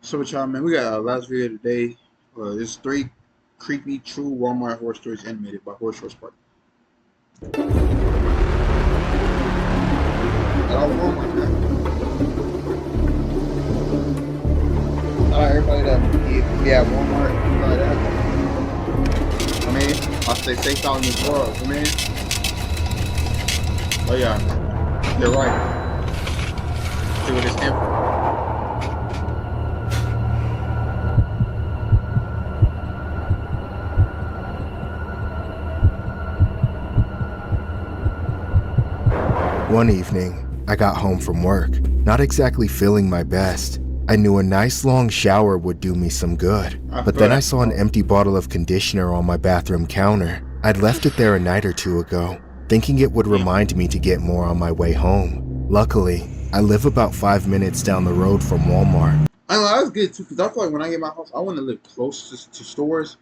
So with y'all, man, we got our last video today. It's three creepy true Walmart horror stories animated by Horror Shorts Party. At all Walmart, man. Everybody that be at Walmart, like that. I mean, I stay safe out in this world. I mean, oh yeah, you're right. See what it's in. One evening, I got home from work, not exactly feeling my best. I knew a nice long shower would do me some good, but then I saw an empty bottle of conditioner on my bathroom counter. I'd left it there a night or two ago, thinking it would remind me to get more on my way home. Luckily, I live about 5 minutes down the road from Walmart. I know that's good too, because I feel like when I get my house, I want to live close to stores,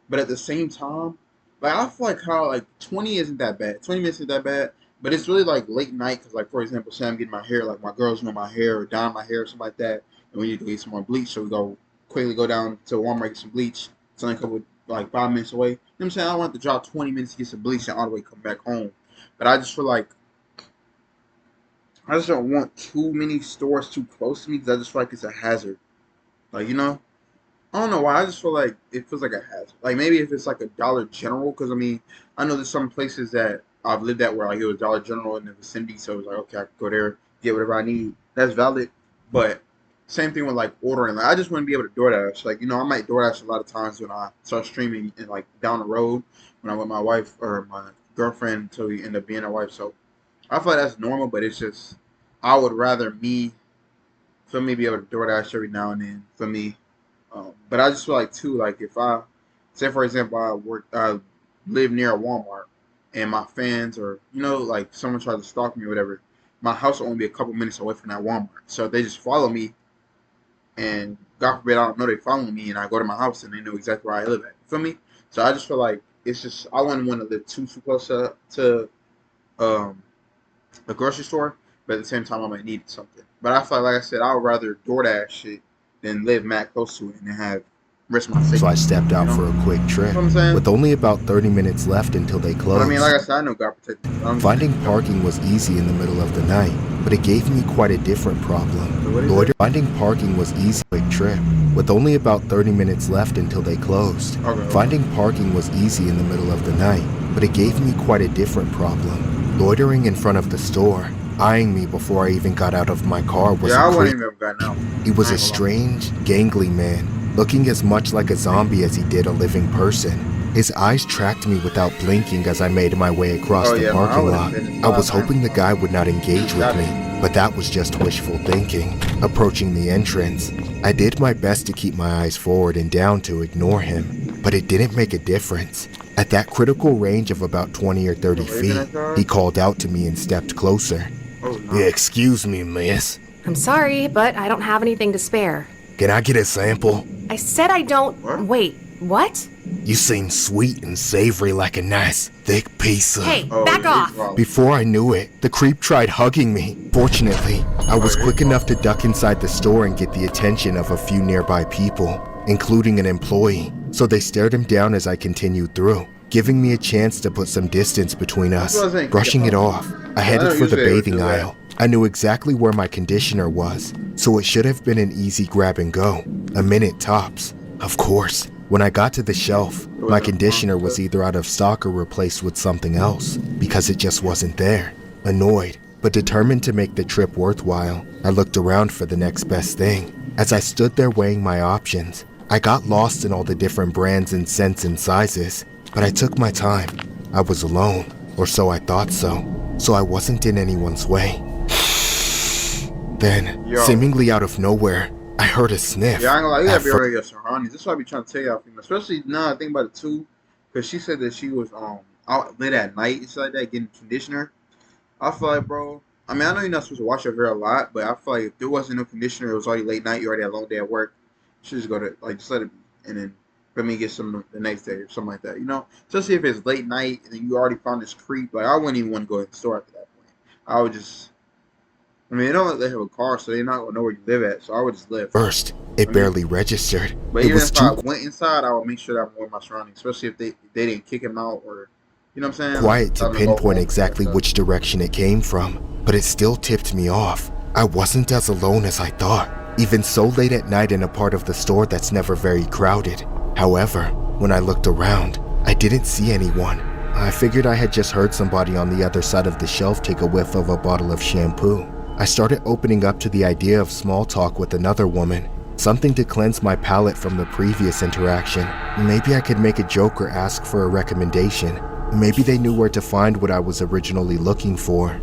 but at the same time, like I feel like how like 20 isn't that bad. 20 minutes isn't that bad, but it's really like late night because like for example, say I'm getting my hair, like my girls know my hair or dyeing my hair or something like that, and we need to get some more bleach, so we quickly go down to Walmart get some bleach. It's only a couple like 5 minutes away. You know what I'm saying? I don't want to drive 20 minutes to get some bleach and all the way come back home, but I just feel like I just don't want too many stores too close to me because I just feel like it's a hazard. Like I don't know why. I just feel like it feels like a hazard. Like maybe if it's like a Dollar General, because I mean, I know there's some places that I've lived at where like it was Dollar General in the vicinity, so it was like okay, I can go there, get whatever I need. That's valid. But same thing with like ordering. Like I just want to be able to DoorDash. Like I might DoorDash a lot of times when I start streaming and like down the road when I'm with my wife or my girlfriend until we end up being our wife. So I feel like that's normal, but it's just I would rather for me be able to DoorDash every now and then for me. But I just feel like too, like if I say for example I live near a Walmart and my fans or like someone tries to stalk me or whatever, my house will only be a couple minutes away from that Walmart. So if they just follow me and God forbid I don't know they follow me and I go to my house and they know exactly where I live at. You feel me? So I just feel like it's just I wouldn't want to live too close to um a grocery store, but at the same time I might need something. But I feel like I said, I would rather DoorDash it than live mad close to it and have risk my safety. So I stepped out for a quick trip, You know what I'm saying? with only about 30 minutes left until they But closed. I mean, like I said, I know God protect me. Finding parking was easy in the middle of the night, but it gave me quite a different problem. Finding parking was easy quick trip, with only about 30 minutes left until they closed. Finding parking was easy in the middle of the night, but it gave me quite a different problem. Loitering in front of the store, eyeing me before I even got out of my car was I wouldn't even have gotten out. He was a strange, gangly man, looking as much like a zombie as he did a living person. His eyes tracked me without blinking as I made my way across the parking lot. I was hoping the guy would not engage with me, but that was just wishful thinking. Approaching the entrance, I did my best to keep my eyes forward and down to ignore him, but it didn't make a difference. At that critical range of about 20 or 30 feet, he called out to me and stepped closer. Excuse me, miss. I'm sorry, but I don't have anything to spare. Can I get a sample? I said I don't. What? Wait, what? You seem sweet and savory like a nice, thick piece of... Hey, back off! Before I knew it, the creep tried hugging me. Fortunately, I was quick enough to duck inside the store and get the attention of a few nearby people, including an employee, so they stared him down as I continued through, giving me a chance to put some distance between us. Brushing it off, I headed for the bathing aisle. I knew exactly where my conditioner was, so it should have been an easy grab and go. A minute tops. Of course, when I got to the shelf, my conditioner was either out of stock or replaced with something else, because it just wasn't there. Annoyed, but determined to make the trip worthwhile, I looked around for the next best thing. As I stood there weighing my options, I got lost in all the different brands and scents and sizes, but I took my time. I was alone, or so I thought so I wasn't in anyone's way. Then, seemingly out of nowhere, I heard a sniff. Yeah, I ain't gonna lie, you gotta be already your surroundings. That's what I be trying to tell y'all, especially now I think about it too, because she said that she was out late at night and stuff like that getting conditioner. I feel like, bro, I mean, I know you're not supposed to wash your hair a lot, but I feel like if there wasn't no conditioner, it was already late night, you already had a long day at work, you should just go to, like, just let it be, and then let me get some the next day or something like that, Especially if it's late night and then you already found this creep, like, I wouldn't even want to go to the store after that point. I would just I mean, they don't let they have a car, so they're not gonna know where you live at. So I would just live. First, it I mean, barely registered. but It even was if I too went inside, I would make sure that I'm aware my surroundings, especially if they didn't kick him out or, you know what I'm saying? Like, quiet to tell him to go pinpoint home and stuff like exactly that. which direction it came from, but it still tipped me off. I wasn't as alone as I thought, even so late at night in a part of the store that's never very crowded. However, when I looked around, I didn't see anyone. I figured I had just heard somebody on the other side of the shelf take a whiff of a bottle of shampoo. I started opening up to the idea of small talk with another woman, something to cleanse my palate from the previous interaction. Maybe I could make a joke or ask for a recommendation. Maybe they knew where to find what I was originally looking for.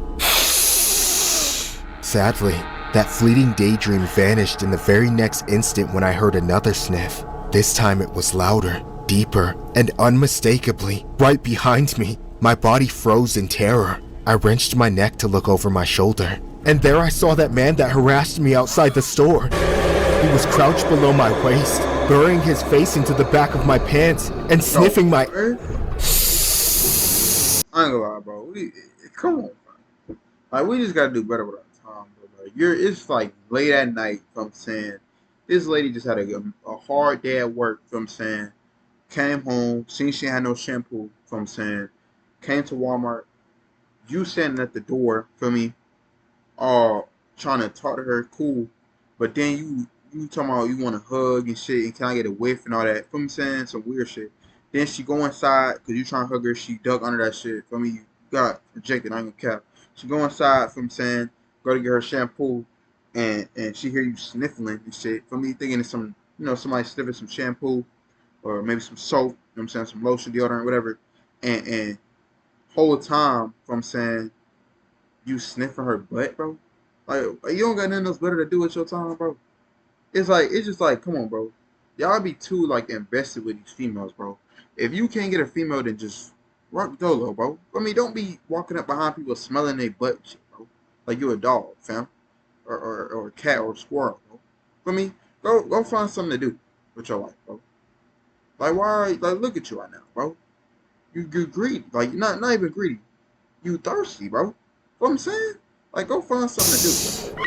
Sadly, that fleeting daydream vanished in the very next instant when I heard another sniff. This time it was louder, deeper, and unmistakably right behind me. My body froze in terror. I wrenched my neck to look over my shoulder, and there I saw that man that harassed me outside the store. He was crouched below my waist, burying his face into the back of my pants and sniffing my... Man, I ain't gonna lie, bro. Come on, bro. Like, we just gotta do better with our time, bro. Like, it's like late at night, you know what I'm saying? This lady just had a hard day at work, you know what I'm saying? Came home, seen she had no shampoo, you know what I'm saying? Came to Walmart. You standing at the door, feel me? Trying to talk to her, cool. But then you talking about you want to hug and shit, and can I get a whiff and all that? Feel me saying? Some weird shit. Then she go inside, because you trying to hug her, she dug under that shit. Feel me? You got rejected, I ain't gonna cap. She go inside, feel me saying? Go to get her shampoo, and she hear you sniffling and shit. Feel me? Thinking it's some, somebody sniffing some shampoo, or maybe some soap, you know what I'm saying? Some lotion, deodorant, whatever. And whole time, I'm saying, you sniffing her butt, bro. Like, you don't got nothing else better to do with your time, bro. It's just like, come on, bro. Y'all be too like invested with these females, bro. If you can't get a female, then just rock dolo, bro. I mean, don't be walking up behind people smelling their butt and shit, bro. Like you a dog, fam, or a cat or a squirrel, bro. For me, go find something to do with your life, bro. Like why? Like look at you right now, bro. You greedy, like not even greedy. You thirsty, bro. What I'm saying? Like go find something to do,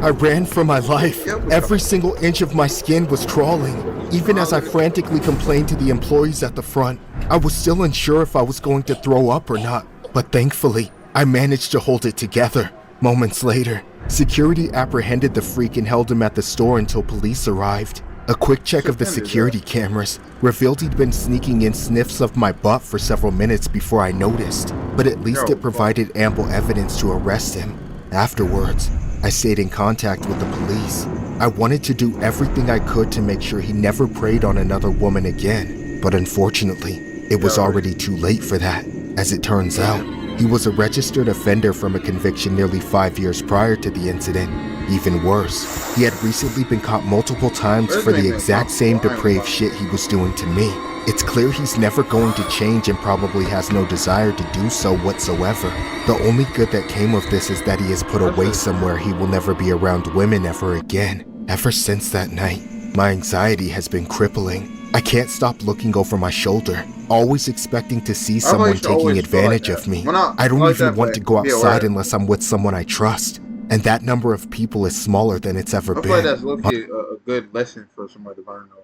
I ran for my life. bro. Every single inch of my skin was crawling. Even as I frantically complained to the employees at the front, I was still unsure if I was going to throw up or not. But thankfully, I managed to hold it together. Moments later, security apprehended the freak and held him at the store until police arrived. A quick check of the security cameras revealed he'd been sneaking in sniffs of my butt for several minutes before I noticed, but at least it provided ample evidence to arrest him. Afterwards, I stayed in contact with the police. I wanted to do everything I could to make sure he never preyed on another woman again, but unfortunately, it was already too late for that. As it turns out, he was a registered offender from a conviction nearly 5 years prior to the incident. Even worse, he had recently been caught multiple times for the exact same depraved shit he was doing to me. It's clear he's never going to change and probably has no desire to do so whatsoever. The only good that came of this is that he has put away somewhere he will never be around women ever again. Ever since that night, my anxiety has been crippling. I can't stop looking over my shoulder, always expecting to see someone taking advantage of me. I don't even want to go outside unless I'm with someone I trust. And that number of people is smaller than it's ever been. I feel like that's low-key a good lesson for somebody to learn, though.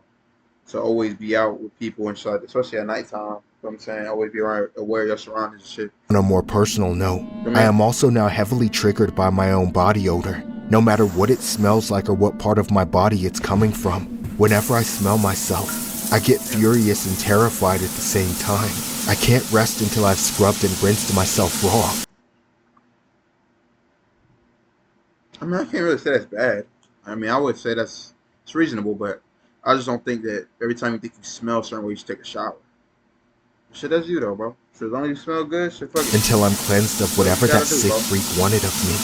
To always be out with people and shit, especially at nighttime. You know what I'm saying? Always be aware of your surroundings and shit. On a more personal note, I am also now heavily triggered by my own body odor. No matter what it smells like or what part of my body it's coming from, whenever I smell myself, I get furious and terrified at the same time. I can't rest until I've scrubbed and rinsed myself raw. I mean, I can't really say that's bad. I mean, I would say it's reasonable, but I just don't think that every time you think you smell a certain way, you should take a shower. Shit, that's you though, bro. So as long as you smell good, shit, fuck it. Until I'm cleansed of whatever that sick freak wanted of me.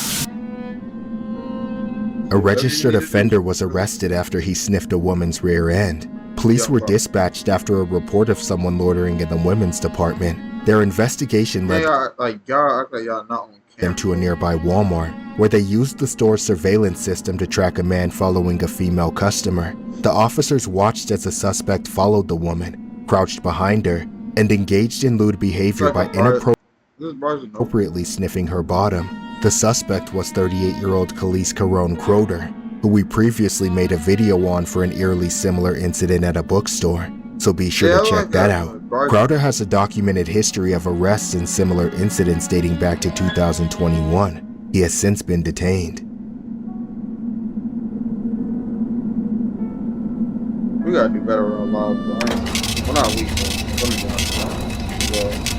A registered offender was arrested after he sniffed a woman's rear end. Police were dispatched after a report of someone loitering in the women's department. Their investigation led y'all act like y'all not on them to a nearby Walmart, where they used the store's surveillance system to track a man following a female customer. The officers watched as the suspect followed the woman, crouched behind her, and engaged in lewd behavior by inappropriately sniffing her bottom. The suspect was 38-year-old Khalees Caron Croder, who we previously made a video on for an eerily similar incident at a bookstore, so be sure to check that out. Crowder has a documented history of arrests and similar incidents dating back to 2021. He has since been detained. We gotta do better with our lives, bro. We're not weak, bro. Let me down.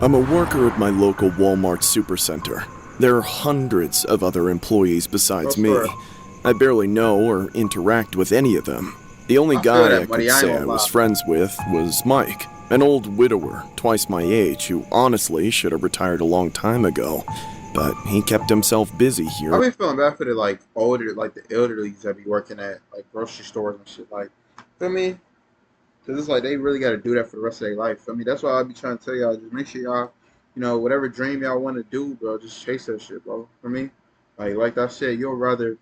I'm a worker at my local Walmart supercenter. There are hundreds of other employees besides me. I barely know or interact with any of them. The only guy I could say I was friends with was Mike, an old widower, twice my age, who honestly should have retired a long time ago. But he kept himself busy here. I've been feeling bad for the the elderlies that be working at like grocery stores and shit. Like, feel me? Cause it's like they really got to do that for the rest of their life. I mean, that's why I be trying to tell y'all, just make sure y'all, whatever dream y'all want to do, bro, just chase that shit, bro. For me, like I said, you'll rather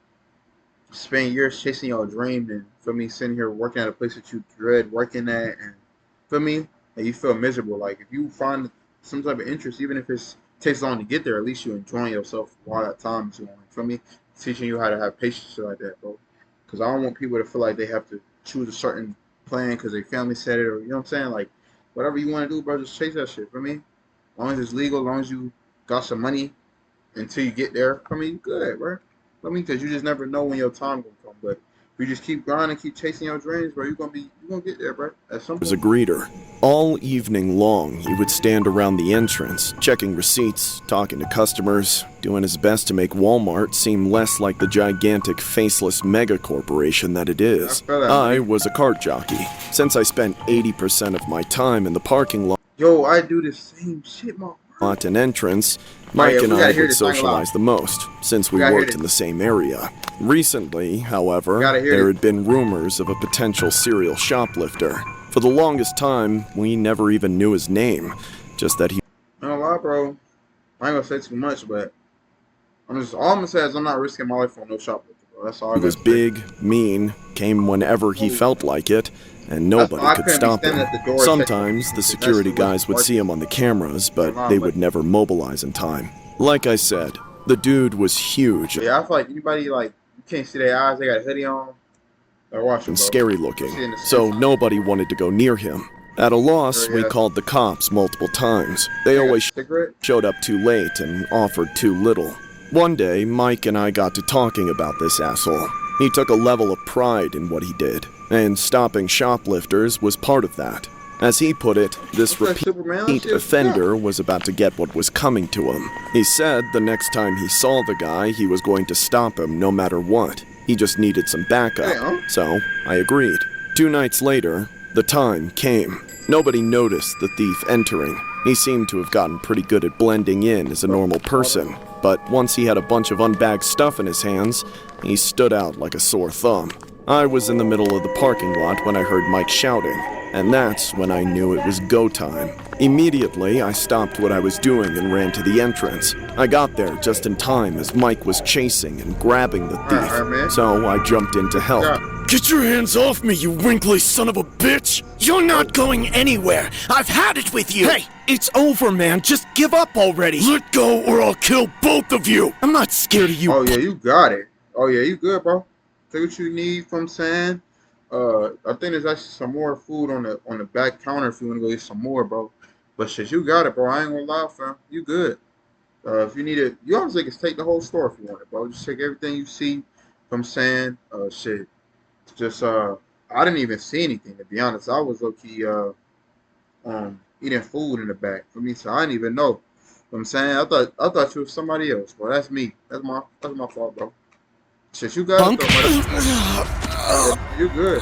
spend years chasing your dream than, for me, sitting here working at a place that you dread working at, and for me, and you feel miserable. Like if you find some type of interest, even if it takes long to get there, at least you're enjoying yourself while that time is going. For me, teaching you how to have patience like that, bro. Because I don't want people to feel like they have to choose a certain plan because their family said it, or you know what I'm saying? Like, whatever you want to do, bro, just chase that shit. For me, as long as it's legal, as long as you got some money until you get there, for me, you good, bro. I mean, because you just never know when your time gonna come. But if you just keep grinding, keep chasing your dreams, bro, you're gonna get there, bro. At some point. As a greeter. All evening long, he would stand around the entrance, checking receipts, talking to customers, doing his best to make Walmart seem less like the gigantic, faceless mega corporation that it is. I was a cart jockey, since I spent 80% of my time in the parking lot. Yo, I do the same shit, man. And entrance, Mike and I would socialize the most, since we worked in the same area. Recently, however, there had been rumors of a potential serial shoplifter. For the longest time, we never even knew his name, just that he... I don't lie, bro. I ain't gonna say too much, but all I'm gonna say is I'm not risking my life on no shoplifter, bro. That's all I got. He was big, mean, came whenever he felt like it, and nobody could stop him. Sometimes the security guys would see him on the cameras, but they would never mobilize in time. Like I said, the dude was huge. Yeah, I feel like anybody, like, you can't see their eyes, they got a hoodie on. And scary looking, so nobody wanted to go near him. At a loss, we called the cops multiple times. They always showed up too late and offered too little. One day, Mike and I got to talking about this asshole. He took a level of pride in what he did, and stopping shoplifters was part of that. As he put it, this repeat offender was about to get what was coming to him. He said the next time he saw the guy, he was going to stop him no matter what. He just needed some backup, so I agreed. 2 nights later, the time came. Nobody noticed the thief entering. He seemed to have gotten pretty good at blending in as a normal person, but once he had a bunch of unbagged stuff in his hands, he stood out like a sore thumb. I was in the middle of the parking lot when I heard Mike shouting, and that's when I knew it was go time. Immediately, I stopped what I was doing and ran to the entrance. I got there just in time as Mike was chasing and grabbing the thief, so I jumped in to help. Get your hands off me, you wrinkly son of a bitch! You're not going anywhere! I've had it with you! Hey, it's over, man. Just give up already! Let go or I'll kill both of you! I'm not scared of you. Oh, yeah, you got it. Oh, yeah, you good, bro. Take what you need from Sam. I think there's actually some more food on the back counter if you want to go get some more, bro. But shit, you got it, bro. I ain't gonna lie, fam. You good. If you need it, you honestly can take the whole store if you want it, bro. Just take everything you see from Sam. Shit. Just I didn't even see anything, to be honest. I was low-key eating food in the back for me, so I didn't even know. You know what I'm saying? I thought you was somebody else, bro. That's me. That's my fault, bro. Shit, you got it, though, you good.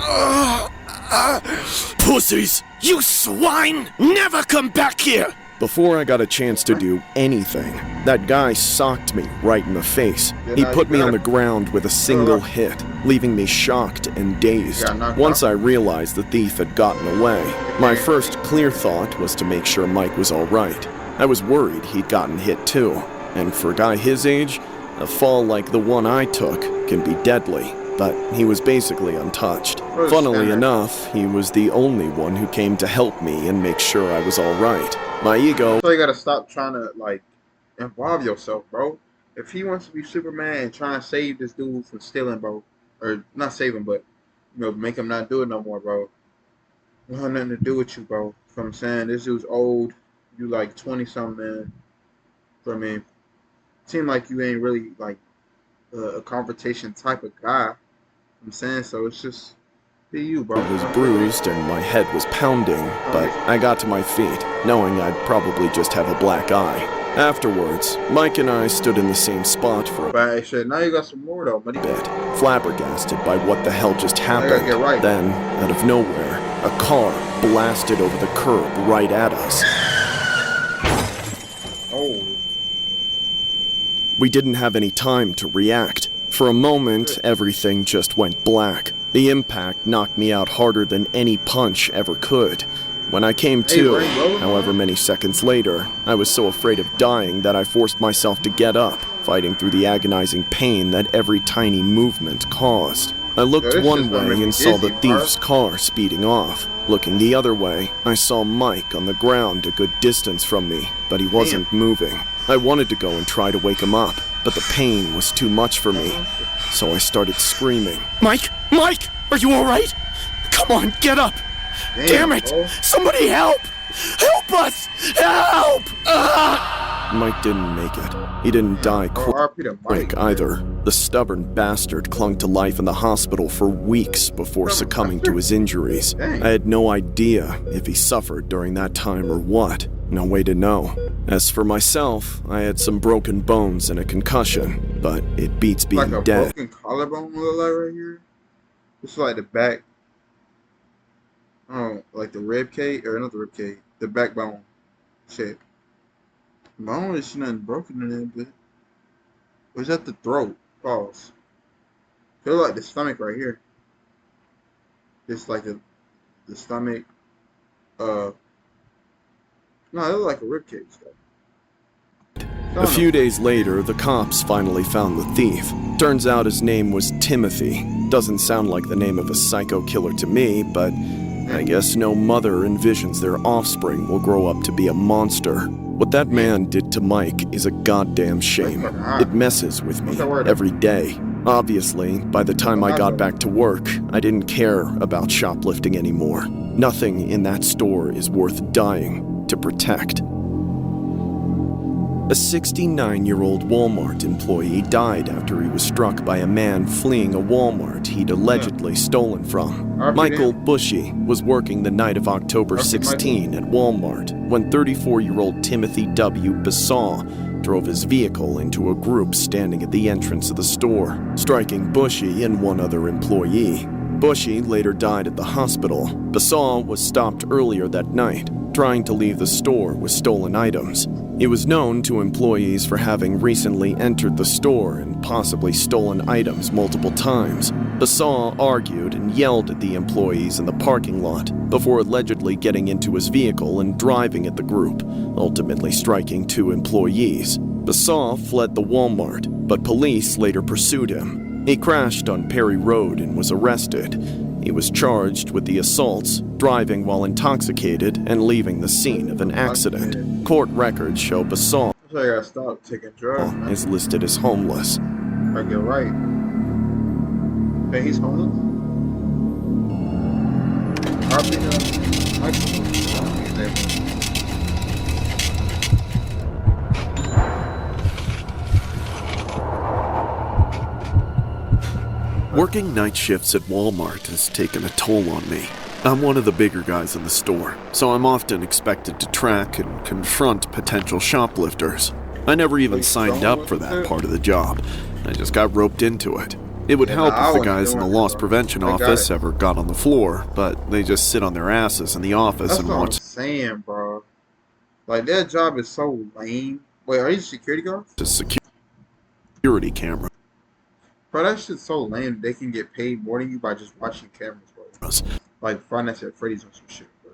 Pussies! You swine! Never come back here! Before I got a chance to do anything, that guy socked me right in the face. He put me on the ground with a single hit, leaving me shocked and dazed. Once I realized the thief had gotten away, my first clear thought was to make sure Mike was alright. I was worried he'd gotten hit too, and for a guy his age, a fall like the one I took can be deadly, but he was basically untouched. Funnily enough, he was the only one who came to help me and make sure I was alright. My ego... So you gotta stop trying to, like, involve yourself, bro. If he wants to be Superman and trying to save this dude from stealing, bro, or not save him, but, you know, make him not do it no more, bro. It don't have nothing to do with you, bro. You know what I'm saying? This dude's old. You like 20-something, man. So, I mean, seem like you ain't really, like, a confrontation type of guy. I'm saying, so it's just be you, bro. I was bruised and my head was pounding, but I got to my feet, knowing I'd probably just have a black eye. Afterwards, Mike and I stood in the same spot for a bad shit. Now you got some more though, buddy. bit, flabbergasted by what the hell just happened. Right. Then, out of nowhere, a car blasted over the curb right at us. Oh. We didn't have any time to react. For a moment, everything just went black. The impact knocked me out harder than any punch ever could. When I came to, however many seconds later, I was so afraid of dying that I forced myself to get up, fighting through the agonizing pain that every tiny movement caused. I looked one way and saw the thief's car speeding off. Looking the other way, I saw Mike on the ground a good distance from me, but he wasn't moving. I wanted to go and try to wake him up, but the pain was too much for me, so I started screaming. Mike! Mike! Are you alright? Come on, get up! Damn it! Bro. Somebody help! Help us! Help! Mike didn't make it. He didn't die quick either. The stubborn bastard clung to life in the hospital for weeks before succumbing to his injuries. I had no idea if he suffered during that time or what. No way to know. As for myself, I had some broken bones and a concussion, but it beats being like a dead. Broken collarbone look like right here. It's like the back. Oh, like the rib cage, or not the rib cage, the backbone. Shit. Bone is nothing broken in it, but was that the throat? Pause. Feel like the stomach right here. It's like the stomach. No, it looked like a rib cage though. A few days later, the cops finally found the thief. Turns out his name was Timothy. Doesn't sound like the name of a psycho killer to me, but I guess no mother envisions their offspring will grow up to be a monster. What that man did to Mike is a goddamn shame. It messes with me every day. Obviously, by the time I got back to work, I didn't care about shoplifting anymore. Nothing in that store is worth dying to protect. A 69-year-old Walmart employee died after he was struck by a man fleeing a Walmart he'd allegedly stolen from. Michael Bushy was working the night of October 16 at Walmart when 34-year-old Timothy W. Bassaw drove his vehicle into a group standing at the entrance of the store, striking Bushy and one other employee. Bushy later died at the hospital. Bassaw was stopped earlier that night, trying to leave the store with stolen items. He was known to employees for having recently entered the store and possibly stolen items multiple times. Bassaw argued and yelled at the employees in the parking lot before allegedly getting into his vehicle and driving at the group, ultimately striking 2 employees. Bassaw fled the Walmart, but police later pursued him. He crashed on Perry Road and was arrested. He was charged with the assaults, driving while intoxicated, and leaving the scene of an accident. Court records show Bassaw I gotta stop taking drugs, man. is listed as homeless. I get right. Hey, he's homeless? Working night shifts at Walmart has taken a toll on me. I'm one of the bigger guys in the store, so I'm often expected to track and confront potential shoplifters. I never even signed up for that part of the job. I just got roped into it. It would help if the guys in the loss prevention office ever got on the floor, but they just sit on their asses in the office That's and what watch I'm saying, bro. Like, that job is so lame. Wait, are you security guards? the security camera. Bro, that shit's so lame. They can get paid more than you by just watching cameras, bro. Like Five Nights at Freddy's or some shit, bro.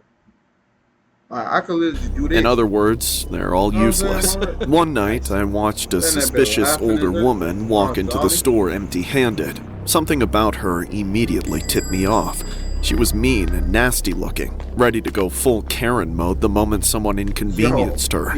I could literally do this. In other words, they're all useless. One night, I watched a suspicious older woman walk into the store empty-handed. Something about her immediately tipped me off. She was mean and nasty looking, ready to go full Karen mode the moment someone inconvenienced her.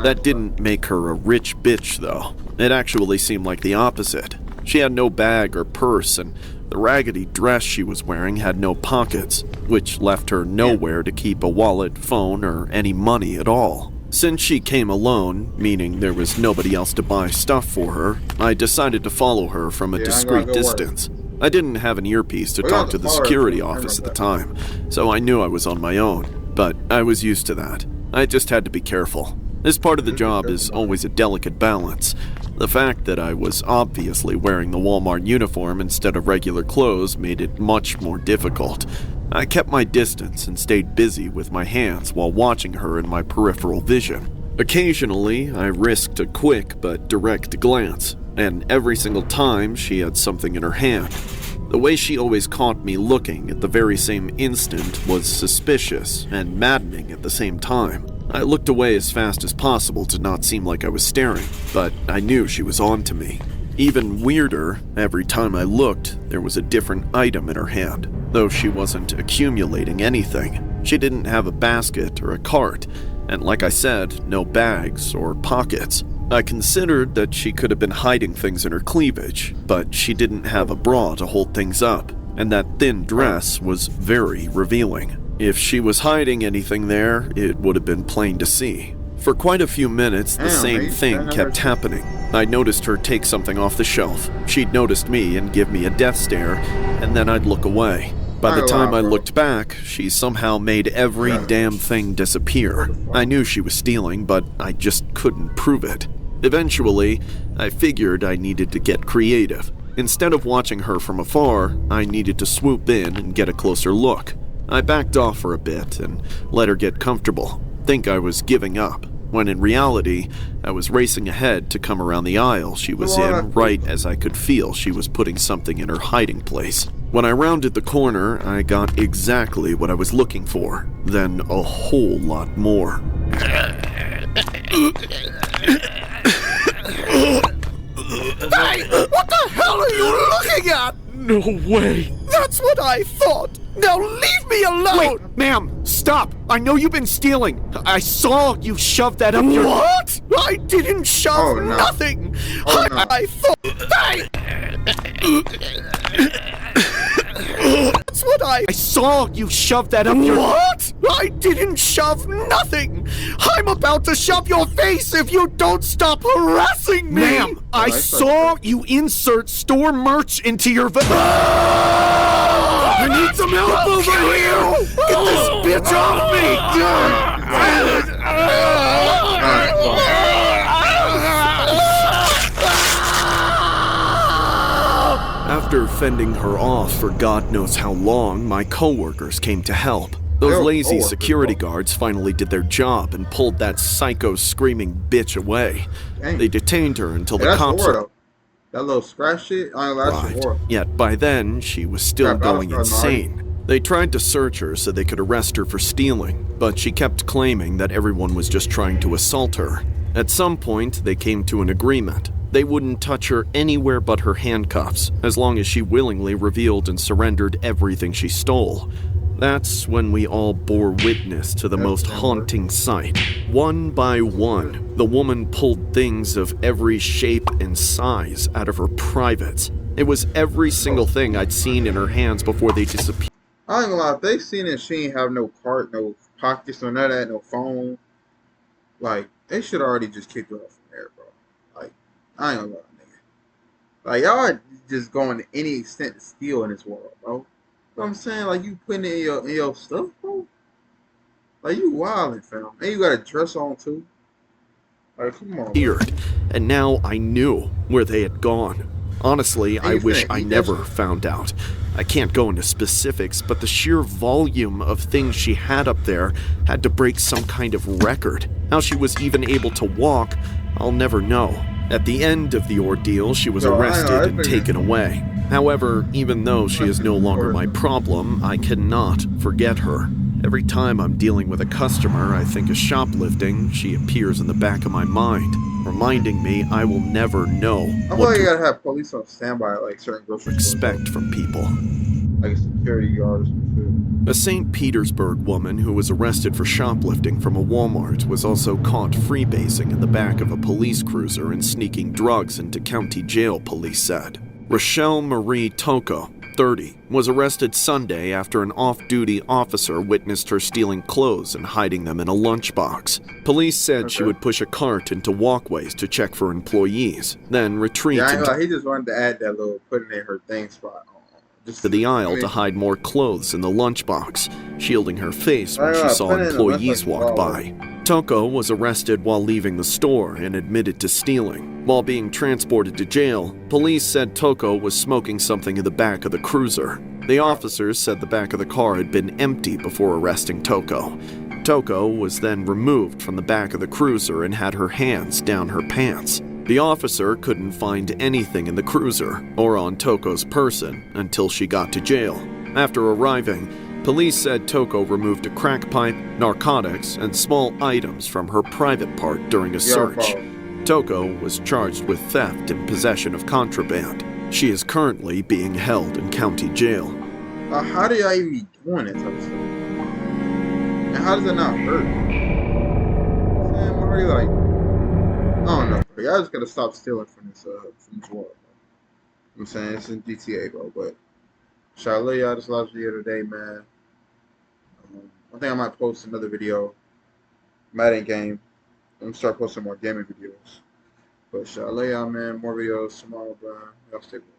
That didn't make her a rich bitch, though. It actually seemed like the opposite. She had no bag or purse, and the raggedy dress she was wearing had no pockets, which left her nowhere to keep a wallet, phone, or any money at all. Since she came alone, meaning there was nobody else to buy stuff for her, I decided to follow her from a discreet distance. I didn't have an earpiece to talk to the security office at the time, so I knew I was on my own, but I was used to that. I just had to be careful. This part of the job is always a delicate balance. The fact that I was obviously wearing the Walmart uniform instead of regular clothes made it much more difficult. I kept my distance and stayed busy with my hands while watching her in my peripheral vision. Occasionally, I risked a quick but direct glance, and every single time she had something in her hand. The way she always caught me looking at the very same instant was suspicious and maddening at the same time. I looked away as fast as possible to not seem like I was staring, but I knew she was on to me. Even weirder, every time I looked, there was a different item in her hand, though she wasn't accumulating anything. She didn't have a basket or a cart, and like I said, no bags or pockets. I considered that she could have been hiding things in her cleavage, but she didn't have a bra to hold things up, and that thin dress was very revealing. If she was hiding anything there, it would have been plain to see. For quite a few minutes, the same thing kept happening. I noticed her take something off the shelf. She'd noticed me and give me a death stare, and then I'd look away. By the time I looked back, she somehow made every damn thing disappear. I knew she was stealing, but I just couldn't prove it. Eventually, I figured I needed to get creative. Instead of watching her from afar, I needed to swoop in and get a closer look. I backed off for a bit and let her get comfortable, think I was giving up, when in reality, I was racing ahead to come around the aisle she was in right as I could feel she was putting something in her hiding place. When I rounded the corner, I got exactly what I was looking for, then a whole lot more. Hey! What the hell are you looking at? No way. That's what I thought. Now leave me alone! Wait, ma'am, stop. I know you've been stealing. I saw you shove that up your... What? I didn't shove nothing. I thought... Hey! That's what I saw you shove that up your... What? I didn't shove nothing. I'm about to shove your face if you don't stop harassing me. Ma'am, I saw you insert store merch into your... I need some help over here! Get this bitch off me! After fending her off for God knows how long, my coworkers came to help. Those lazy security guards finally did their job and pulled that psycho screaming bitch away. They detained her until the cops... That little scratch shit, arrived. Yet by then, she was still going insane. They tried to search her so they could arrest her for stealing, but she kept claiming that everyone was just trying to assault her. At some point, they came to an agreement. They wouldn't touch her anywhere but her handcuffs, as long as she willingly revealed and surrendered everything she stole. That's when we all bore witness to the most haunting sight. One by one, the woman pulled things of every shape and size out of her privates. It was every single thing I'd seen in her hands before they disappeared. I ain't gonna lie, if they seen that she ain't have no cart, no pockets, no none of that, no phone, like, they should already just kick her off from there, bro. Like, I ain't gonna lie, nigga. Like, y'all are just going to any extent to steal in this world, bro. You know what I'm saying? Like, you putting it in your stuff, bro? Like, you wildin', fam. And you got a dress on, too. Like, come on, bro. And now I knew where they had gone. Honestly, I wish I never found out. I can't go into specifics, but the sheer volume of things she had up there had to break some kind of record. How she was even able to walk, I'll never know. At the end of the ordeal, she was arrested and taken away. However, even though she is no longer my problem, I cannot forget her. Every time I'm dealing with a customer I think is shoplifting, she appears in the back of my mind. reminding me I will never know I feel what like you to gotta have police on standby at like certain grocery stores. expect from people. Like a security guard or some A St. Petersburg woman who was arrested for shoplifting from a Walmart was also caught freebasing in the back of a police cruiser and sneaking drugs into county jail, police said. Rochelle Marie Toko, 30, was arrested Sunday after an off-duty officer witnessed her stealing clothes and hiding them in a lunchbox. Police said she would push a cart into walkways to check for employees, then retreat Yeah, he just wanted to add that little putting in her thing spot. to the aisle to hide more clothes in the lunchbox, shielding her face when she saw employees walk by. Toko was arrested while leaving the store and admitted to stealing. While being transported to jail, police said Toko was smoking something in the back of the cruiser. The officers said the back of the car had been empty before arresting Toko. Toko was then removed from the back of the cruiser and had her hands down her pants. The officer couldn't find anything in the cruiser or on Toko's person until she got to jail. After arriving, police said Toko removed a crack pipe, narcotics, and small items from her private part during a search. Toko was charged with theft and possession of contraband. She is currently being held in county jail. How do y'all even be doing that type of stuff? And how does it not hurt? Man, why are you like... I don't know, bro. Y'all just gotta stop stealing from this world. I'm saying it's in GTA, bro. But should I let y'all this last video today, man? I think I might post another video, Madden game. I'm gonna start posting more gaming videos. But should I let y'all, man? More videos tomorrow, bro. Y'all stay blessed.